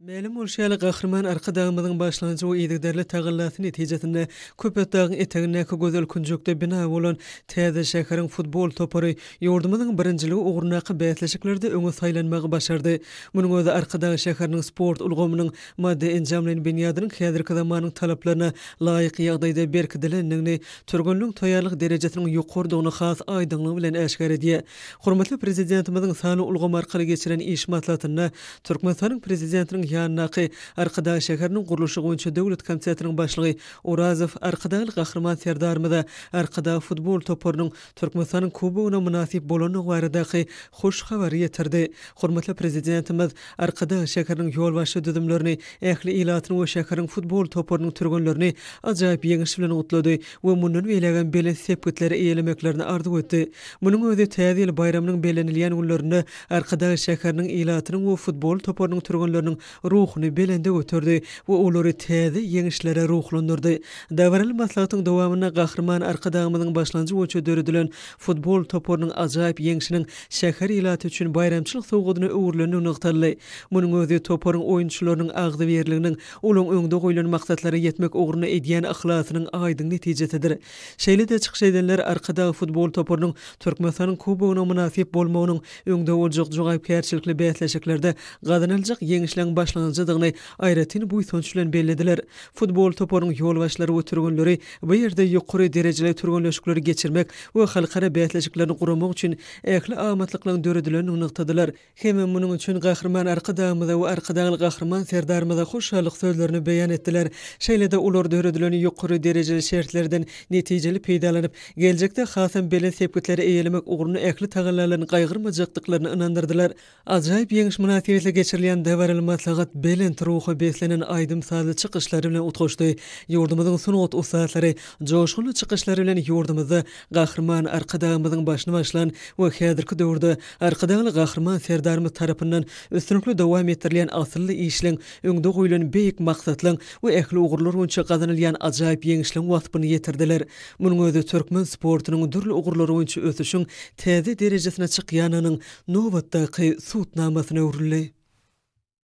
Mälim bolşaly gahrman arka dagymyň başlanjy we ýigderli tagallasy netijesinde köpet dagyn etegindäki gözel künjükde bina bolan Täze şäheriň futbol topary ýurdumynyň birinjiligi ugrunaky bäsleşiklerde öňe saýlanmagy başardy. Munyň özü arka dagy şäheriniň sport ulgamynyň maddi enjamlaryň binýadynyň häzirki zamanyň talaplaryna laýyk ýagdaýda berkidilendigini, türgünlüň toýarlyk derejesiniň ýokurdygyny has aýdynlygy bilen äşkär edýär. Hormatly prezidentimiziň sany ulgam arkaly geçiren iş maslahatyna Türkmenistanyň prezidentiniň ýanynaky Arkadagy şäheriniň gurulşy goýunça döwlet komissiyasiniň başlygy Orazow Arkadagy gahrman serdarmyda Arkadagy futbol toparynyň Türkmenistanyň kubogyna munasip bolanyny baradaky hoş habary ýetirdi. Hormatly prezidentimiz Arkadagy şäheriniň ýolbaşy düzümlerini, ähli ilatyny we şäheriň futbol toparynyň türgünlerini ajaýyp ýeňiş bilen utlady we mundan beýlegen belen sepketleri eýlemeklerini arzu etdi. Munyň özü Täze ýyl bayramynyň belenilýän günlerinde Arkadagy şäheriniň ilatynyň we futbol toparynyň türgünleriniň ruhuny belende götürdi we olary täze ýeňişlere ruhlandyrdy. Däwrli maslahatyň dowamyna gahrman arkadagymyň başlanjy goýunça döredilen futbol toparynyň ajaýyp ýeňişiniň şäher ilaty üçin bayramçylyk sowgadyny öwürlenýän nyktaly. Munyň özü toparyň oýunçylarynyň agdy berliginiň olaň öňde goýulan maksatlary ýetmek ugruny edýän ahlasynyň aýdyn netijesidir. Şeýle-de çykyş edenler arkadagy futbol toparynyň Türkmenistanyň kubogyna munasip bolmagynyň öňde boljak jogaýpkärçilikli bäsleşiklerde gazanyljak ýeňişleň başlanjydygyny aýratyn buýsonç bilen bellediler. Futbol toparynyň ýolbaşlary we türgünleri bu ýerde ýokary derejeli türgünleşikleri geçirmek we halkara bäsleşiklerini guramak üçin ähli amatlyklaryň döredilerini nyktadylar. Heme munyň üçin gahrman arkadagymyza we arkadagy gahrman serdarmyza hoşallyk sözlerini beýan etdiler. Şeýle-de ular döredilerini ýokary derejeli şertlerden netijeli peýdalanyp, geljekde hasam belen sepketleri eýelemek ugruny ähli tagallalaryny gaýgyrmajakdyklaryny inandyrdylar. Ajaýyp ýeňiş münasibetli geçirilýän däwrli maslahat belen ruhy beslenen aýdym saly çykyşlary bilen utgaşdy. Ýurdumyzyň sunat ustatlary joşguly çykyşlary bilen ýurdumyzy gahrman arkadagymyzyň başyna başlan we häzirki döwürde arkadagy gahrman serdarmy tarapyndan üstünlikli dowam etdirilýän asylly işleň öňde goýulan beýik maksatlaryň we ähli ugurlar goýunça gazanylýan ajaýyp ýeňişleň wagtyny ýetirdiler. Munyň özü türkmen sportunyň dürli ugurlary goýunça ösüşiň täze derejesine çykýanynyň nowatdaky suwtnamasyna öwrüldi.